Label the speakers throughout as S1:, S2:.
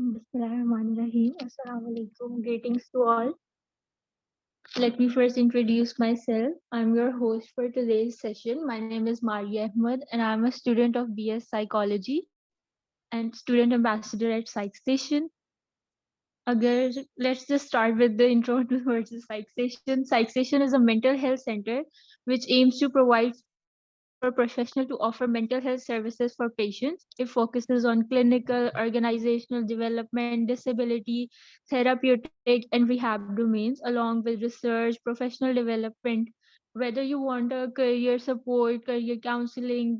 S1: Bismillahirrahmanirrahim. Assalamu alaikum. Greetings to all. Let me first introduce myself. I'm your host for today's session. My name is Maria Ahmed, and I'm a student of BS Psychology and student ambassador at Psych Station. Let's just start with the intro towards the Psych Station. Psych Station is a mental health center which aims to provide for professional to offer mental health services for patients. It focuses on clinical, organizational development, disability, therapeutic, and rehab domains, along with research, professional development. Whether you want a career support, career counseling,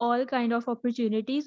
S1: all kind of opportunities.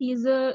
S1: he's a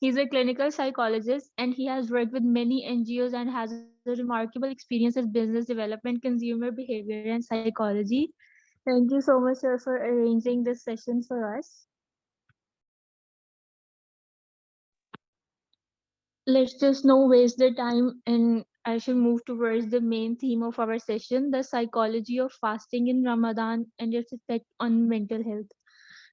S1: He's a clinical psychologist and he has worked with many NGOs and has a remarkable experience in business development, consumer behavior, and psychology. Thank you so much, sir, for arranging this session for us. Let's just no waste the time and I shall move towards the main theme of our session, the psychology of fasting in Ramadan and its effect on mental health.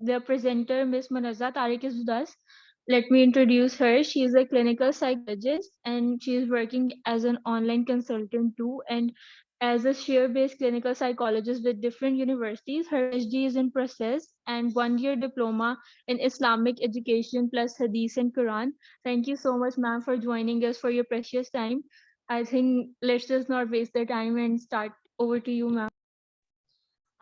S1: The presenter, Miss Manazza Tariq, is with us. Let me introduce her. She is a clinical psychologist and she is working as an online consultant too, and as a share-based clinical psychologist with different universities. Her PhD is in process and one-year diploma in Islamic education plus Hadith and Quran. Thank you so much, ma'am, for joining us, for your precious time. I think let's just not waste the time and start. Over to you, ma'am.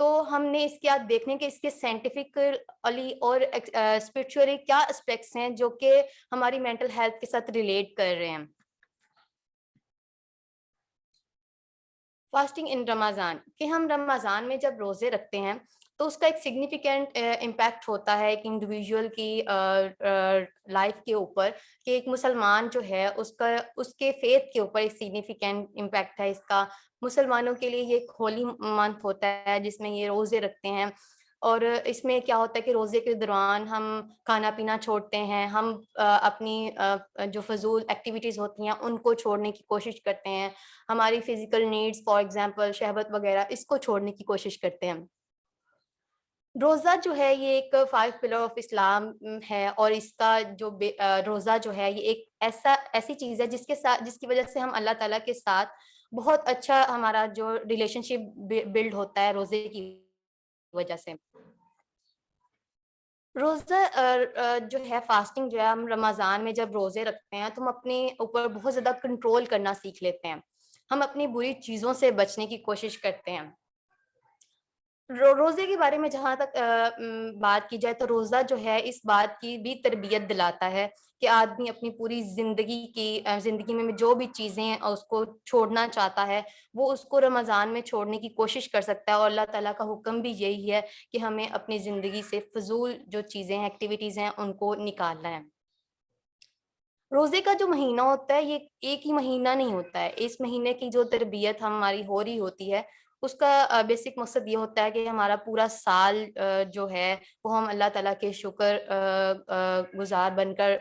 S2: تو ہم نے اس کے آپ دیکھنے کہ اس کے scientifically اور spiritually کیا اسپیکٹس ہیں جو کہ ہماری مینٹل ہیلتھ کے ساتھ ریلیٹ کر رہے ہیں. فاسٹنگ ان رمضان کہ ہم رمضان میں جب روزے رکھتے ہیں تو اس کا ایک سگنیفیکینٹ امپیکٹ ہوتا ہے ایک انڈیویجول کی لائف کے اوپر کہ ایک مسلمان جو ہے اس کے فیتھ کے اوپر ایک سگنیفیکینٹ امپیکٹ ہے اس کا. مسلمانوں کے لیے یہ ایک ہولی منتھ ہوتا ہے جس میں یہ روزے رکھتے ہیں اور اس میں کیا ہوتا ہے کہ روزے کے دوران ہم کھانا پینا چھوڑتے ہیں, ہم اپنی جو فضول ایکٹیویٹیز ہوتی ہیں ان کو چھوڑنے کی کوشش کرتے ہیں, ہماری فزیکل نیڈز فار ایگزامپل شہوت وغیرہ اس کو چھوڑنے کی کوشش کرتے ہیں. روزہ جو ہے یہ ایک 5 پلر آف اسلام ہے اور اس کا جو روزہ جو ہے یہ ایک ایسی چیز ہے جس کی وجہ سے ہم اللہ تعالیٰ کے ساتھ بہت اچھا ہمارا جو ریلیشن شپ بلڈ ہوتا ہے روزے کی وجہ سے. روزہ جو ہے فاسٹنگ جو ہے ہم رمضان میں جب روزے رکھتے ہیں تو ہم اپنے اوپر بہت زیادہ کنٹرول کرنا سیکھ لیتے ہیں, ہم اپنی بری چیزوں سے بچنے کی کوشش کرتے ہیں. روزے کے بارے میں جہاں تک بات کی جائے تو روزہ جو ہے اس بات کی بھی تربیت دلاتا ہے کہ آدمی اپنی پوری زندگی میں جو بھی چیزیں اس کو چھوڑنا چاہتا ہے وہ اس کو رمضان میں چھوڑنے کی کوشش کر سکتا ہے, اور اللہ تعالیٰ کا حکم بھی یہی ہے کہ ہمیں اپنی زندگی سے فضول جو چیزیں ہیں ایکٹیویٹیز ہیں ان کو نکالنا ہے. روزے کا جو مہینہ ہوتا ہے یہ ایک ہی مہینہ نہیں ہوتا ہے, اس مہینے کی جو تربیت ہماری ہو رہی ہوتی ہے اس کا بیسک مقصد یہ ہوتا ہے کہ ہمارا پورا سال جو ہے وہ ہم اللہ تعالیٰ کے شکر گزار بن کر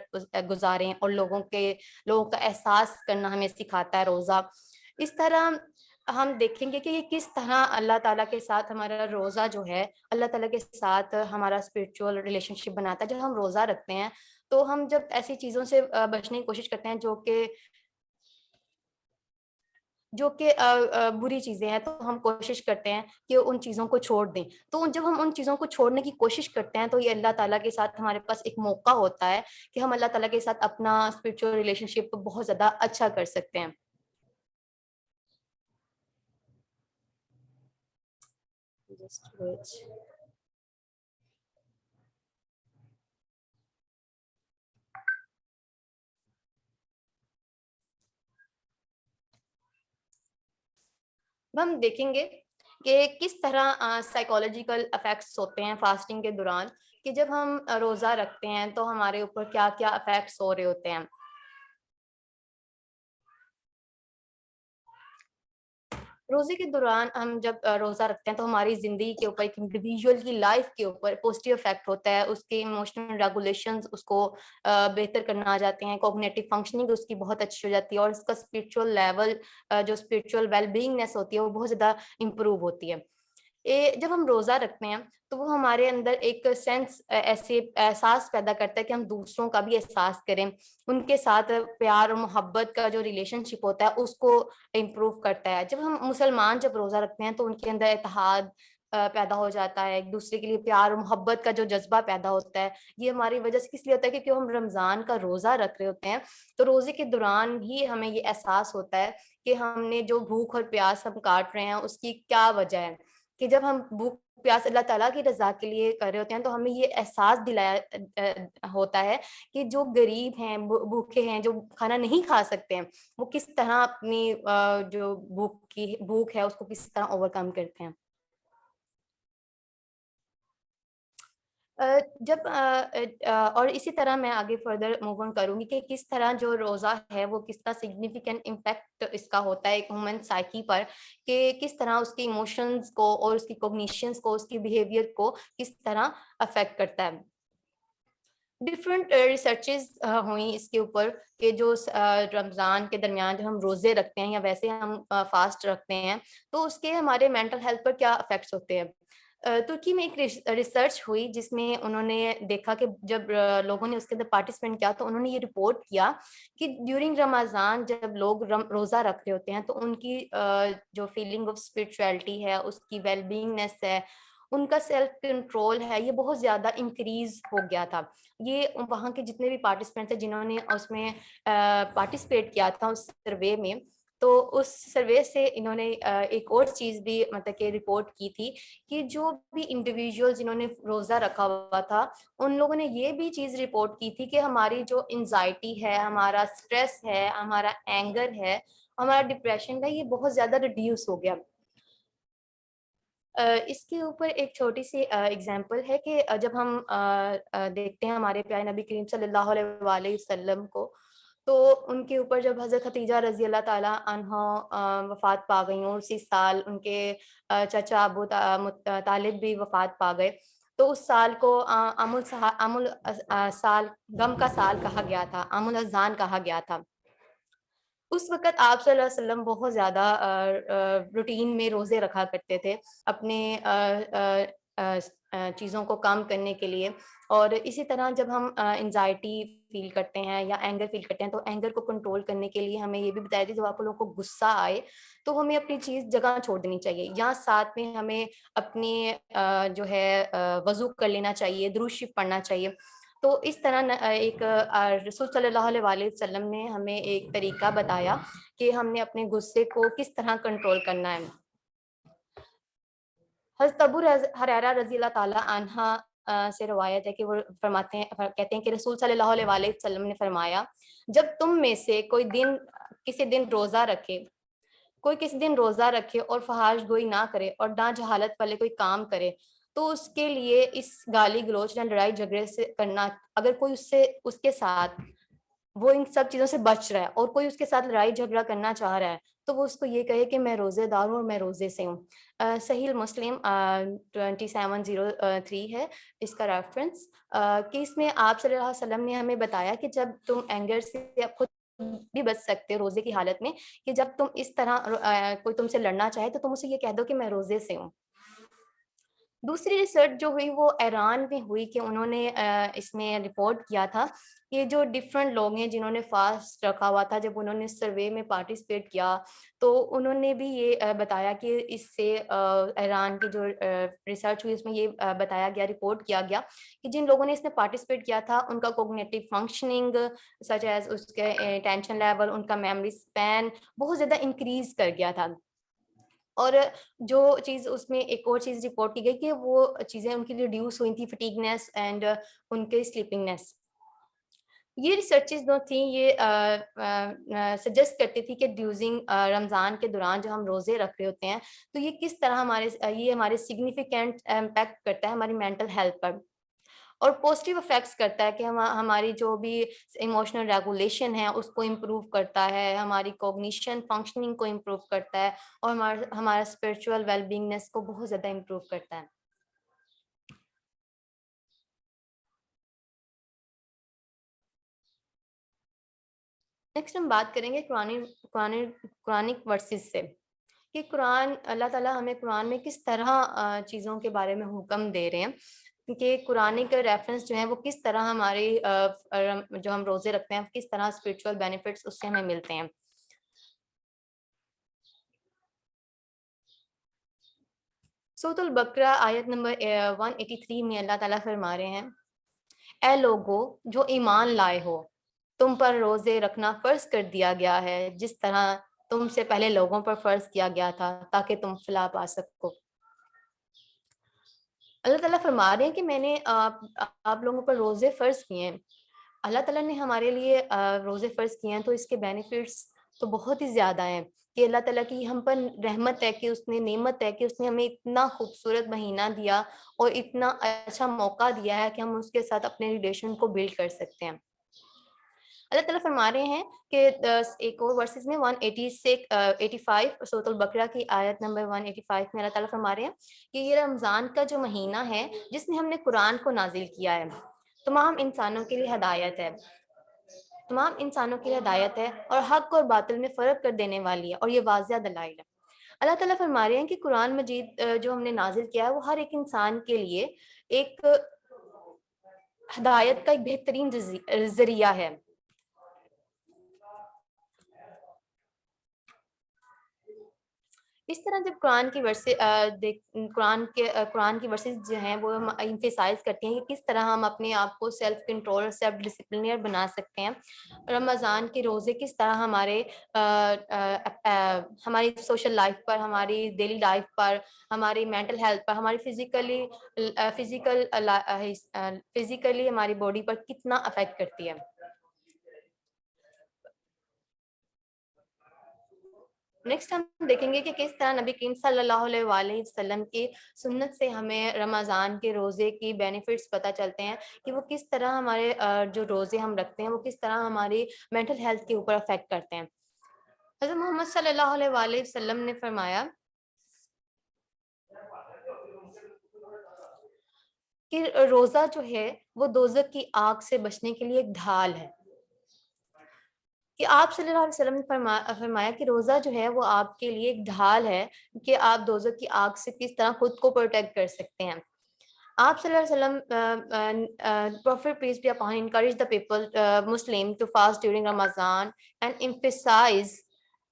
S2: گزاریں, اور لوگوں کا احساس کرنا ہمیں سکھاتا ہے روزہ. اس طرح ہم دیکھیں گے کہ یہ کس طرح اللہ تعالیٰ کے ساتھ ہمارا روزہ جو ہے اللہ تعالیٰ کے ساتھ ہمارا اسپرچول ریلیشن شپ بناتا ہے. جب ہم روزہ رکھتے ہیں تو ہم جب ایسی چیزوں سے بچنے کی کوشش کرتے ہیں جو کہ بری چیزیں ہیں, تو ہم کوشش کرتے ہیں کہ ان چیزوں کو چھوڑ دیں. تو جب ہم ان چیزوں کو چھوڑنے کی کوشش کرتے ہیں تو یہ اللہ تعالیٰ کے ساتھ ہمارے پاس ایک موقع ہوتا ہے کہ ہم اللہ تعالیٰ کے ساتھ اپنا اسپرچول ریلیشن شپ بہت زیادہ اچھا کر سکتے ہیں. Just wait. ہم دیکھیں گے کہ کس طرح سائیکولوجیکل افیکٹس ہوتے ہیں فاسٹنگ کے دوران, کہ جب ہم روزہ رکھتے ہیں تو ہمارے اوپر کیا کیا افیکٹس ہو رہے ہوتے ہیں. روزے کے دوران ہم جب روزہ رکھتے ہیں تو ہماری زندگی کے اوپر ایک انڈیویجول کی لائف کے اوپر پازیٹیو افیکٹ ہوتا ہے, اس کے ایموشنل ریگولیشنز اس کو بہتر کرنا آ جاتے ہیں, کوگنیٹو فنکشننگ اس کی بہت اچھی ہو جاتی ہے, اور اس کا اسپرچول لیول جو اسپرچول ویل بینگنیس ہوتی ہے وہ بہت زیادہ امپروو ہوتی ہے. جب ہم روزہ رکھتے ہیں تو وہ ہمارے اندر ایک سینس ایسے احساس پیدا کرتا ہے کہ ہم دوسروں کا بھی احساس کریں, ان کے ساتھ پیار اور محبت کا جو ریلیشن شپ ہوتا ہے اس کو امپروو کرتا ہے. جب ہم مسلمان جب روزہ رکھتے ہیں تو ان کے اندر اتحاد پیدا ہو جاتا ہے, ایک دوسرے کے لیے پیار اور محبت کا جو جذبہ پیدا ہوتا ہے. یہ ہماری وجہ سے کس لیے ہوتا ہے کیونکہ ہم رمضان کا روزہ رکھ رہے ہوتے ہیں, تو روزے کے دوران ہی ہمیں یہ احساس ہوتا ہے کہ ہم نے جو بھوک اور پیاس ہم کاٹ رہے ہیں اس کی کیا وجہ ہے, کہ جب ہم بھوک پیاس اللہ تعالیٰ کی رضا کے لیے کر رہے ہوتے ہیں تو ہمیں یہ احساس دلایا ہوتا ہے کہ جو غریب ہیں, بھوکے ہیں, جو کھانا نہیں کھا سکتے ہیں, وہ کس طرح اپنی جو بھوک ہے اس کو کس طرح اوور کم کرتے ہیں. جب اور اسی طرح میں آگے فردر موو آن کروں گی کہ کس طرح جو روزہ ہے وہ کس طرح سگنیفیکینٹ امپیکٹ اس کا ہوتا ہے ایک ہیومن سائیکی پر, کہ کس طرح اس کی ایموشنز کو اور اس کی کوگنیشنز کو, اس کی بیہیویئر کو کس طرح افیکٹ کرتا ہے. ڈفرینٹ ریسرچز ہوئیں اس کے اوپر کہ جو رمضان کے درمیان جو ہم روزے رکھتے ہیں یا ویسے ہم فاسٹ رکھتے ہیں تو اس کے ہمارے مینٹل ہیلتھ پر کیا افیکٹس ہوتے ہیں. ترکی میں ایک ریسرچ ہوئی جس میں انہوں نے دیکھا کہ جب لوگوں نے اس کے اندر پارٹیسپینٹ کیا تو انہوں نے یہ رپورٹ کیا کہ ڈیورنگ رمضان جب لوگ روزہ رکھ رہے ہوتے ہیں تو ان کی جو فیلنگ آف اسپرچویلٹی ہے, اس کی ویل بینگنیس ہے, ان کا سیلف کنٹرول ہے, یہ بہت زیادہ انکریز ہو گیا تھا. یہ وہاں کے جتنے بھی پارٹیسپینٹ تھے جنہوں نے اس میں پارٹیسپیٹ کیا تھا اس سروے میں, تو اس سروے سے انہوں نے ایک اور چیز بھی مطلب کہ رپورٹ کی تھی کہ جو بھی انڈیویجول جنہوں نے روزہ رکھا ہوا تھا ان لوگوں نے یہ بھی چیز رپورٹ کی تھی کہ ہماری جو انزائٹی ہے, ہمارا اسٹریس ہے, ہمارا اینگر ہے, ہمارا ڈپریشن ہے, یہ بہت زیادہ ریڈیوس ہو گیا. اس کے اوپر ایک چھوٹی سی اگزامپل ہے کہ جب ہم دیکھتے ہیں ہمارے پیارے نبی کریم صلی اللہ علیہ وآلہ وسلم کو, تو ان کے اوپر جب حضرت خدیجہ رضی اللہ تعالیٰ عنہ وفات پا گئی ہوں, اسی سال ان کے چچا ابو طالب بھی وفات پا گئے, تو اس سال کو سال غم کا سال کہا گیا تھا, عام الاذان کہا گیا تھا. اس وقت آپ صلی اللہ علیہ وسلم بہت زیادہ روٹین میں روزے رکھا کرتے تھے اپنے چیزوں کو کام کرنے کے لیے. اور اسی طرح جب ہم انزائٹی فیل کرتے ہیں یا اینگر فیل کرتے ہیں تو اینگر کو کنٹرول کرنے کے لیے ہمیں یہ بھی بتایا تھا جب آپ لوگوں کو غصہ آئے تو ہمیں اپنی چیز جگہ چھوڑ دینی چاہیے, یا ساتھ میں ہمیں اپنی جو ہے وضو کر لینا چاہیے, درود شریف پڑھنا چاہیے. تو اس طرح ایک رسول صلی اللہ علیہ وآلہ وسلم نے ہمیں ایک طریقہ بتایا کہ ہم نے اپنے غصے کو کس طرح کنٹرول کرنا ہے. حضرت ابو ہریرہ رضی اللہ تعالیٰ عنہ سے روایت ہے کہ وہ فرماتے ہیں, کہتے ہیں کہ رسول صلی اللہ علیہ وآلہ وسلم نے فرمایا, جب تم میں سے کوئی کسی دن روزہ رکھے اور فحاش گوئی نہ کرے اور نہ جہالت والے کوئی کام کرے تو اس کے لیے اس گالی گلوچ یا لڑائی جھگڑے سے کرنا, اگر کوئی اس کے ساتھ وہ ان سب چیزوں سے بچ رہا ہے اور کوئی اس کے ساتھ لڑائی جھگڑا کرنا چاہ رہا ہے تو وہ اس کو یہ کہے کہ میں روزے دار ہوں اور میں روزے سے ہوں. صحیح مسلم 2703 ہے اس کا ریفرنس, کہ اس میں آپ صلی اللہ علیہ وسلم نے ہمیں بتایا کہ جب تم اینگر سے خود بھی بچ سکتے ہو روزے کی حالت میں, کہ جب تم اس طرح کوئی تم سے لڑنا چاہے تو تم اسے یہ کہہ دو کہ میں روزے سے ہوں. دوسری ریسرچ جو ہوئی وہ ایران میں ہوئی کہ انہوں نے اس میں رپورٹ کیا تھا کہ جو ڈفرینٹ لوگ ہیں جنہوں نے فاسٹ رکھا ہوا تھا, جب انہوں نے سروے میں پارٹیسپیٹ کیا تو انہوں نے بھی یہ بتایا کہ اس سے ایران کی جو ریسرچ ہوئی اس میں یہ بتایا گیا, رپورٹ کیا گیا کہ جن لوگوں نے اس میں پارٹیسپیٹ کیا تھا ان کا کوگنیٹو فنکشننگ سچ ایز اس کے ٹینشن لیول, ان کا میموری اسپین بہت زیادہ انکریز کر گیا تھا. اور جو چیز اس میں ایک اور چیز رپورٹ کی گئی کہ وہ چیزیں ان کی ریڈیوس ہوئی تھی, فٹیگنیس اینڈ ان کے سلیپنگنیس. یہ ریسرچز جو تھیں یہ سجیسٹ کرتی تھی کہ ڈیوزنگ رمضان کے دوران جو ہم روزے رکھ رہے ہوتے ہیں تو یہ کس طرح ہمارے سگنیفیکینٹ امپیکٹ کرتا ہے ہماری مینٹل ہیلتھ پر, اور پازیٹیو افیکٹس کرتا ہے کہ ہماری جو بھی ایموشنل ریگولیشن ہے اس کو امپروو کرتا ہے, ہماری کوگنیشن فنکشننگ کو امپروو کرتا ہے, اور ہمارا اسپرچول ویل بینگنس کو بہت زیادہ امپروو کرتا ہے. نیکسٹ ہم بات کریں گے قرآنک ورسز سے, کہ قرآن اللہ تعالیٰ ہمیں قرآن میں کس طرح چیزوں کے بارے میں حکم دے رہے ہیں کہ قرآنک ریفرنس جو ہیں وہ کس طرح ہماری جو ہم روزے رکھتے ہیں کس طرح اسپرچول بینیفٹس اس سے ہمیں ملتے ہیں. سورۃ البقرہ آیت نمبر 183 میں اللہ تعالیٰ فرما رہے ہیں, اے لوگو جو ایمان لائے ہو, تم پر روزے رکھنا فرض کر دیا گیا ہے جس طرح تم سے پہلے لوگوں پر فرض کیا گیا تھا تاکہ تم فلاح پا سکو. اللہ تعالیٰ فرما رہے ہیں کہ میں نے آپ لوگوں پر روزے فرض کیے ہیں. اللہ تعالیٰ نے ہمارے لیے روزے فرض کیے ہیں تو اس کے بینیفٹس تو بہت ہی زیادہ ہیں, کہ اللہ تعالیٰ کی ہم پر رحمت ہے, کہ اس نے نعمت ہے کہ اس نے ہمیں اتنا خوبصورت مہینہ دیا اور اتنا اچھا موقع دیا ہے کہ ہم اس کے ساتھ اپنے ریلیشن کو بلڈ کر سکتے ہیں. اللہ تعالیٰ فرما رہے ہیں کہ ایک اور ورسز میں 185 سورۃ البقرہ کی آیت نمبر 185 میں اللہ تعالیٰ فرما رہے ہیں کہ یہ رمضان کا جو مہینہ ہے جس میں ہم نے قرآن کو نازل کیا ہے تمام انسانوں کے لیے ہدایت ہے, تمام انسانوں کے لیے ہدایت ہے اور حق اور باطل میں فرق کر دینے والی ہے, اور یہ واضح دلائل ہے. اللہ تعالیٰ فرما رہے ہیں کہ قرآن مجید جو ہم نے نازل کیا ہے وہ ہر ایک انسان کے لیے ایک ہدایت کا ایک بہترین ذریعہ ہے. اس طرح جب قرآن کی ورسز جو ہیں وہ امفیسائز کرتی ہیں کہ کس طرح ہم اپنے آپ کو سیلف کنٹرول سیلف ڈسپلینئر بنا سکتے ہیں. رمضان کے روزے کس طرح ہماری سوشل لائف پر، ہماری ڈیلی لائف پر، ہماری مینٹل ہیلتھ پر، ہماری فزیکلی ہماری باڈی پر کتنا افیکٹ کرتی ہے. نیکسٹ ہم دیکھیں گے کہ کس طرح نبی کریم صلی اللہ علیہ وآلہ وسلم کی سنت سے ہمیں رمضان کے روزے کی بینیفٹس پتہ چلتے ہیں کہ وہ کس طرح ہمارے جو روزے ہم رکھتے ہیں وہ کس طرح ہماری مینٹل ہیلتھ کے اوپر افیکٹ کرتے ہیں. حضرت محمد صلی اللہ علیہ وآلہ وسلم نے فرمایا کہ روزہ جو ہے وہ دوزخ کی آگ سے بچنے کے لیے ایک ڈھال ہے. کہ آپ صلی اللہ علیہ وسلم نے فرمایا کہ روزہ جو ہے وہ آپ کے لیے ایک ڈھال ہے کہ آپ دوزخ کی آگ سے کس طرح خود کو پروٹیکٹ کر سکتے ہیں. آپ صلی اللہ علیہ وسلم Prophet peace be upon him encourage the people Muslim to fast during Ramadan and emphasize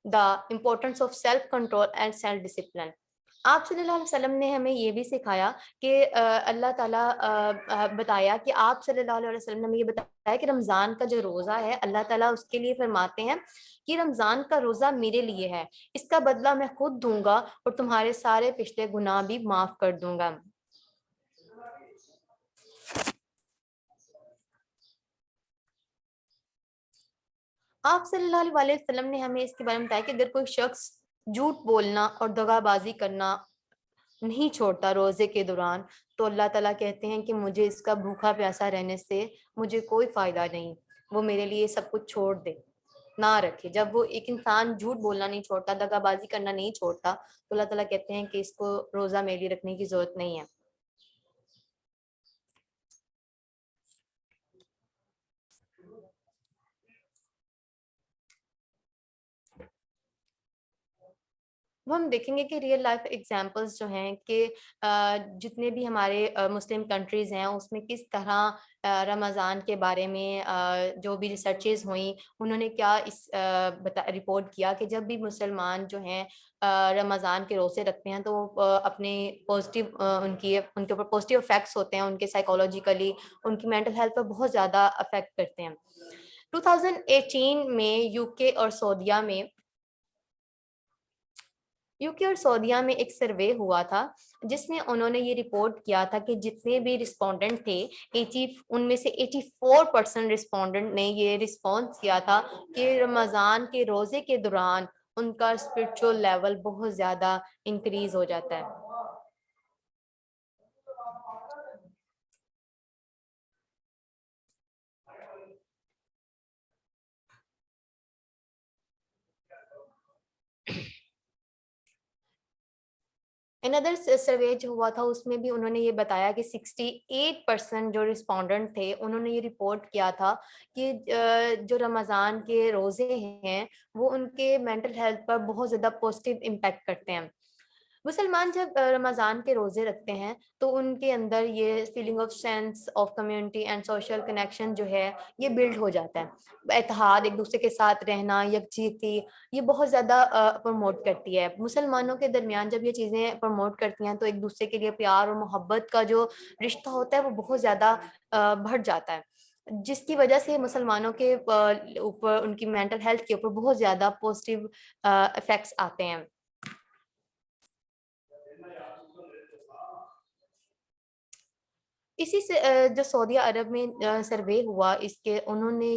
S2: the importance of self control and self discipline. آپ صلی اللہ علیہ وسلم نے ہمیں یہ بھی سکھایا کہ اللہ تعالیٰ بتایا کہ آپ صلی اللہ علیہ وسلم نے ہمیں یہ بتایا کہ رمضان کا جو روزہ ہے اللہ تعالیٰ اس کے لیے فرماتے ہیں کہ رمضان کا روزہ میرے لیے ہے، اس کا بدلہ میں خود دوں گا اور تمہارے سارے پچھلے گناہ بھی معاف کر دوں گا. آپ صلی اللہ علیہ وسلم نے ہمیں اس کے بارے میں بتایا کہ اگر کوئی شخص جھوٹ بولنا اور دغا بازی کرنا نہیں چھوڑتا روزے کے دوران تو اللہ تعالیٰ کہتے ہیں کہ مجھے اس کا بھوکا پیاسا رہنے سے مجھے کوئی فائدہ نہیں، وہ میرے لیے سب کچھ چھوڑ دے، نہ رکھے. جب وہ ایک انسان جھوٹ بولنا نہیں چھوڑتا، دغا بازی کرنا نہیں چھوڑتا تو اللہ تعالیٰ کہتے ہیں کہ اس کو روزہ میرے لیے رکھنے کی ضرورت نہیں ہے. وہ ہم دیکھیں گے کہ ریئل لائف ایگزامپلس جو ہیں کہ جتنے بھی ہمارے مسلم کنٹریز ہیں اس میں کس طرح رمضان کے بارے میں جو بھی ریسرچز ہوئیں انہوں نے کیا رپورٹ کیا کہ جب بھی مسلمان جو ہیں رمضان کے روزے رکھتے ہیں تو اپنے پازیٹیو ان کے اوپر پازیٹیو افیکٹس ہوتے ہیں، ان کے سائیکولوجیکلی ان کی مینٹل ہیلتھ پر بہت زیادہ افیکٹ کرتے ہیں. 2018 میں یو کے اور سعودیہ میں ایک سروے ہوا تھا جس میں انہوں نے یہ رپورٹ کیا تھا کہ جتنے بھی رسپونڈنٹ تھے ان میں سے 84% رسپونڈنٹ نے یہ رسپانس کیا تھا کہ رمضان کے روزے کے دوران ان کا اسپرچل لیول بہت زیادہ انکریز ہو جاتا ہے. اندر سروے جو ہوا تھا اس میں بھی انہوں نے یہ بتایا کہ 68% جو رسپونڈنٹ تھے انہوں نے یہ رپورٹ کیا تھا کہ جو رمضان کے روزے ہیں وہ ان کے مینٹل ہیلتھ پر بہت زیادہ پازیٹیو امپیکٹ کرتے ہیں. مسلمان جب رمضان کے روزے رکھتے ہیں تو ان کے اندر یہ feeling of sense of community and social connection جو ہے یہ بلڈ ہو جاتا ہے. اتحاد، ایک دوسرے کے ساتھ رہنا، یکجہتی، یہ بہت زیادہ پروموٹ کرتی ہے. مسلمانوں کے درمیان جب یہ چیزیں پروموٹ کرتی ہیں تو ایک دوسرے کے لیے پیار اور محبت کا جو رشتہ ہوتا ہے وہ بہت زیادہ بڑھ جاتا ہے، جس کی وجہ سے مسلمانوں کے اوپر ان کی مینٹل ہیلتھ کے اوپر بہت زیادہ پازیٹیو افیکٹس آتے ہیں. اسی سے جو سعودیہ عرب میں سروے ہوا اس کے انہوں نے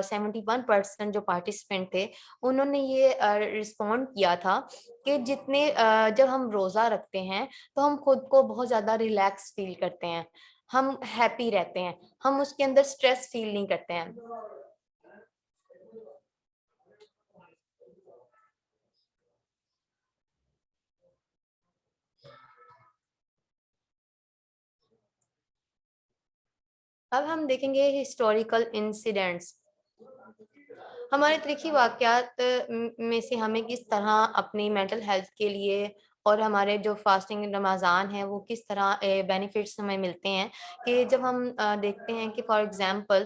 S2: 71% جو پارٹیسپینٹ تھے انہوں نے یہ رسپونڈ کیا تھا کہ جب ہم روزہ رکھتے ہیں تو ہم خود کو بہت زیادہ ریلیکس فیل کرتے ہیں، ہم ہیپی رہتے ہیں، ہم اس کے اندر سٹریس فیل نہیں کرتے ہیں. اب ہم دیکھیں گے ہسٹوریکل انسیڈنٹس. ہمارے تاریخی واقعات میں سے ہمیں کس طرح اپنی مینٹل ہیلتھ کے لیے اور ہمارے جو فاسٹنگ رمضان ہیں وہ کس طرح بینیفٹس ہمیں ملتے ہیں کہ جب ہم دیکھتے ہیں کہ فار ایگزامپل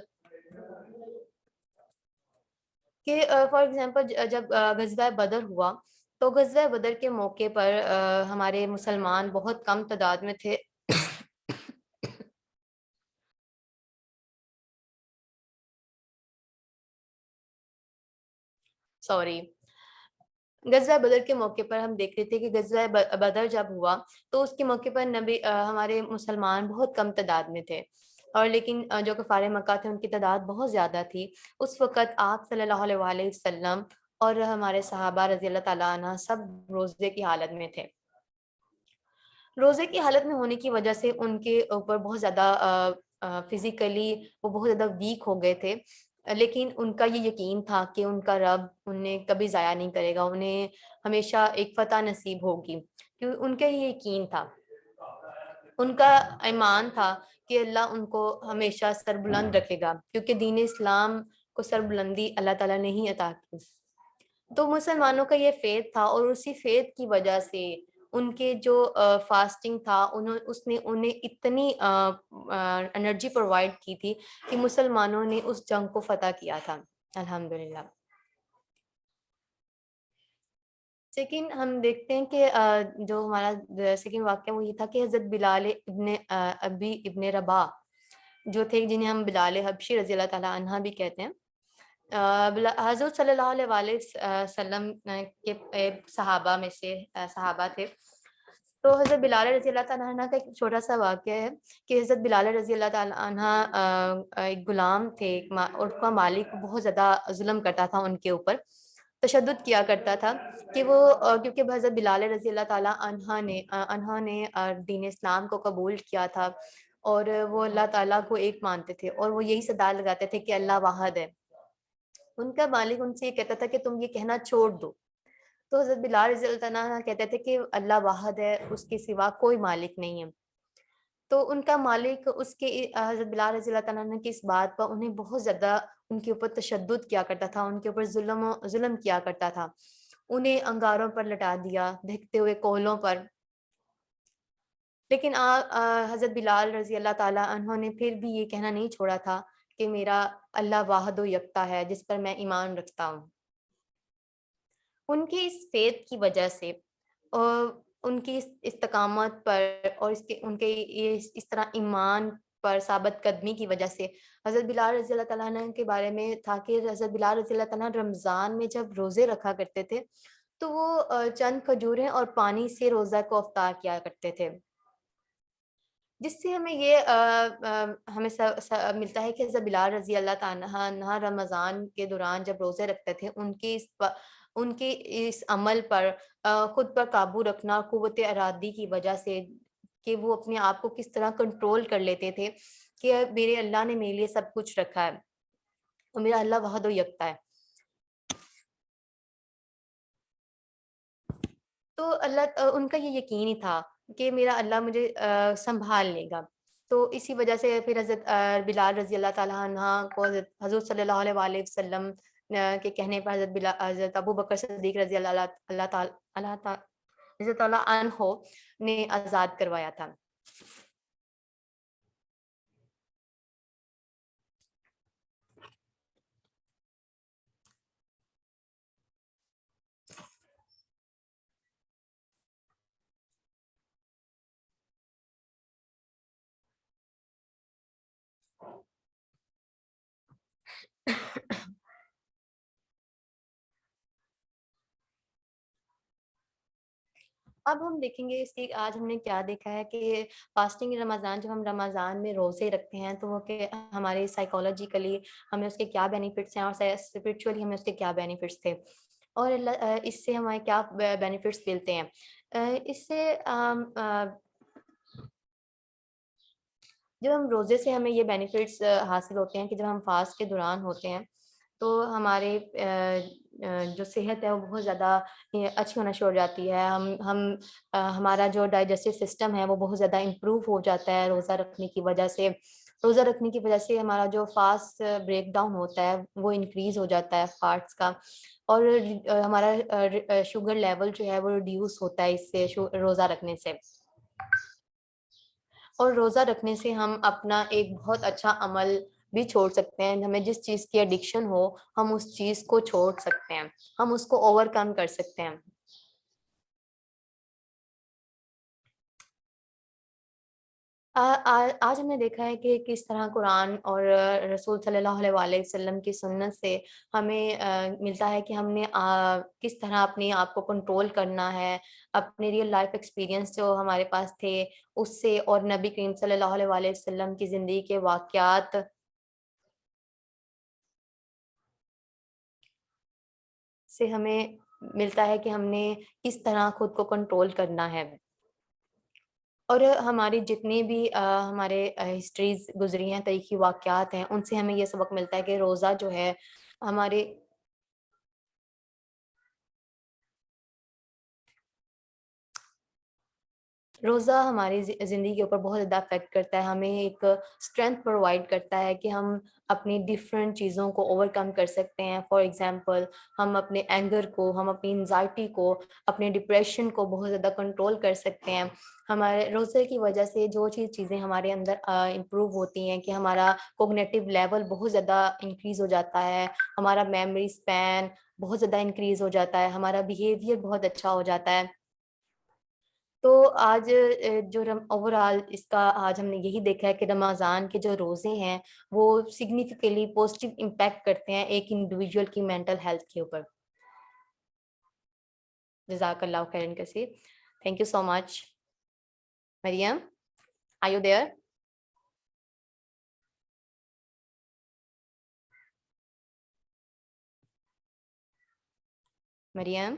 S2: جب غزوہ بدر ہوا تو غزوہ بدر کے موقع پر ہمارے مسلمان بہت کم تعداد میں تھے. سوری. غزوہ بدر کے موقع پر ہم دیکھ رہے تھے کہ غزوہ بدر جب ہوا تو اس کے موقع پر ہمارے مسلمان بہت کم تعداد میں تھے، اور لیکن جو کفار مکہ تھے ان کی تعداد بہت زیادہ تھی. اس وقت آپ صلی اللہ علیہ وآلہ وسلم اور ہمارے صحابہ رضی اللہ تعالیٰ عنہ سب روزے کی حالت میں تھے. روزے کی حالت میں ہونے کی وجہ سے ان کے اوپر بہت زیادہ فزیکلی وہ بہت زیادہ ویک ہو گئے تھے، لیکن ان کا یہ یقین تھا کہ ان کا رب انہیں کبھی ضائع نہیں کرے گا، انہیں ہمیشہ ایک فتح نصیب ہوگی، کیونکہ ان کا یہ یقین تھا، ان کا ایمان تھا کہ اللہ ان کو ہمیشہ سربلند رکھے گا، کیونکہ دین اسلام کو سربلندی اللہ تعالیٰ نے ہی عطا کی. تو مسلمانوں کا یہ فیتھ تھا، اور اسی فیتھ کی وجہ سے ان کے جو فاسٹنگ تھا اس نے انہیں اتنی انرجی پرووائڈ کی تھی کہ مسلمانوں نے اس جنگ کو فتح کیا تھا الحمدللہ. لیکن ہم دیکھتے ہیں کہ جو ہمارا سیکنڈ واقعہ وہ یہ تھا کہ حضرت بلال ابن ابی ابن رباح جو تھے، جنہیں ہم بلال حبشی رضی اللہ تعالیٰ عنہ بھی کہتے ہیں، حضرت صلی اللہ علیہ وآلہ وسلم کے صحابہ میں سے صحابہ تھے. تو حضرت بلال رضی اللہ تعالیٰ عنہ کا ایک چھوٹا سا واقعہ ہے کہ حضرت بلال رضی اللہ تعالیٰ عنہ ایک غلام تھے، اور ان کا مالک بہت زیادہ ظلم کرتا تھا، ان کے اوپر تشدد کیا کرتا تھا کہ وہ کیونکہ حضرت بلال رضی اللہ تعالیٰ عنہ نے دین اسلام کو قبول کیا تھا، اور وہ اللہ تعالیٰ کو ایک مانتے تھے، اور وہ یہی صدا لگاتے تھے کہ اللہ واحد ہے. ان کا مالک ان سے یہ کہتا تھا کہ تم یہ کہنا چھوڑ دو. تو حضرت بلال رضی اللہ عنہ کہتے تھے کہ اللہ واحد ہے، اس کے سوا کوئی مالک نہیں ہے. تو ان کا مالک اس کے حضرت بلال رضی اللہ عنہ کی اس بات پر انہیں بہت زیادہ ان کے اوپر تشدد کیا کرتا تھا، ان کے اوپر ظلم کیا کرتا تھا، انہیں انگاروں پر لٹا دیا، دہکتے ہوئے کولوں پر. لیکن حضرت بلال رضی اللہ تعالیٰ عنہ نے پھر بھی یہ کہنا نہیں چھوڑا تھا کہ میرا اللہ واحد و یکتا ہے جس پر میں ایمان رکھتا ہوں. ان کی اس فیتھ کی وجہ سے اور ان کی استقامت پر اور ان کے اس طرح ایمان پر ثابت قدمی کی وجہ سے حضرت بلال رضی اللہ تعالیٰ عنہ کے بارے میں تھا کہ حضرت بلال رضی اللہ تعالیٰ رمضان میں جب روزے رکھا کرتے تھے تو وہ چند کھجوریں اور پانی سے روزہ کو افطار کیا کرتے تھے، جس سے ہمیں یہ ہمیں ملتا ہے کہ حضرت بلال رضی اللہ تعالیٰ عنہ رمضان کے دوران جب روزے رکھتے تھے ان کے اس عمل پر خود پر قابو رکھنا، قوت ارادی کی وجہ سے کہ وہ اپنے آپ کو کس طرح کنٹرول کر لیتے تھے کہ میرے اللہ نے میرے لیے سب کچھ رکھا ہے اور میرا اللہ وحد و یکتا ہے. تو اللہ ان کا یہ یقین ہی تھا کہ میرا اللہ مجھے سنبھال لے گا. تو اسی وجہ سے پھر حضرت بلال رضی اللہ تعالیٰ عنہ کو حضرت صلی اللہ علیہ وآلہ وسلم کے کہنے پر حضرت ابو بکر صدیق رضی اللہ تعالیٰ عنہ نے آزاد کروایا تھا. اب ہم دیکھیں گے اس کی آج ہم نے کیا دیکھا ہے کہ فاسٹنگ رمضان جب ہم رمضان میں روزے رکھتے ہیں تو وہ کہ ہمارے سائیکولوجیکلی ہمیں اس کے کیا بینیفٹس ہیں اور اسپرچولی ہمیں اس کے کیا بینیفٹس تھے اور اس سے ہمیں کیا بینیفٹس ملتے ہیں. اس سے جب ہم روزے سے ہمیں یہ بینیفٹس حاصل ہوتے ہیں کہ جب ہم فاسٹ کے دوران ہوتے ہیں تو ہمارے جو صحت ہے وہ بہت زیادہ اچھی ہونا شروع ہو جاتی ہے. ہمارا جو ڈائجسٹو سسٹم ہے وہ بہت زیادہ امپروو ہو جاتا ہے روزہ رکھنے کی وجہ سے. روزہ رکھنے کی وجہ سے ہمارا جو فاسٹ بریک ڈاؤن ہوتا ہے وہ انکریز ہو جاتا ہے فاسٹ کا, اور ہمارا شوگر لیول جو ہے وہ ریڈیوس ہوتا ہے اس سے روزہ رکھنے سے. اور روزہ رکھنے سے ہم اپنا ایک بہت اچھا عمل بھی چھوڑ سکتے ہیں. ہمیں جس چیز کی ایڈکشن ہو ہم اس چیز کو چھوڑ سکتے ہیں, ہم اس کو اوور کم کر سکتے ہیں. آج ہم نے دیکھا ہے کہ کس طرح قرآن اور رسول صلی اللہ علیہ وسلم کی سنت سے ہمیں ملتا ہے کہ ہم نے کس طرح اپنے آپ کو کنٹرول کرنا ہے، اپنے ریئل لائف ایکسپیرینس جو ہمارے پاس تھے اس سے، اور نبی کریم صلی اللہ علیہ وسلم کی زندگی کے واقعات سے ہمیں ملتا ہے کہ ہم نے کس طرح خود کو کنٹرول کرنا ہے۔ اور ہماری جتنی بھی ہمارے ہسٹریز گزری ہیں، تاریخی واقعات ہیں، ان سے ہمیں یہ سبق ملتا ہے کہ روزہ جو ہے ہمارے روزہ ہماری زندگی کے اوپر بہت زیادہ افیکٹ کرتا ہے، ہمیں ایک اسٹرینتھ پرووائڈ کرتا ہے کہ ہم اپنی ڈفرینٹ چیزوں کو اوور کم کر سکتے ہیں۔ فار ایگزامپل ہم اپنے اینگر کو، ہم اپنی انزائٹی کو، اپنے ڈپریشن کو بہت زیادہ کنٹرول کر سکتے ہیں۔ ہمارے روزے کی وجہ سے جو چیزیں ہمارے اندر امپروو ہوتی ہیں کہ ہمارا کوگنیٹیو لیول بہت زیادہ انکریز ہو جاتا ہے، ہمارا میموری اسپین بہت زیادہ انکریز ہو جاتا ہے، ہمارا بیہیویئر بہت اچھا ہو جاتا ہے۔ تو آج جو اوور آل اس کا آج ہم نے یہی دیکھا ہے کہ رمضان کے جو روزے ہیں وہ سگنیفیکلی پازیٹیو امپیکٹ کرتے ہیں ایک انڈیویجول کی مینٹل ہیلتھ کے اوپر۔ جزاک اللہ خیرن کثیر۔ Thank you so much. Maryam, are you there؟ Maryam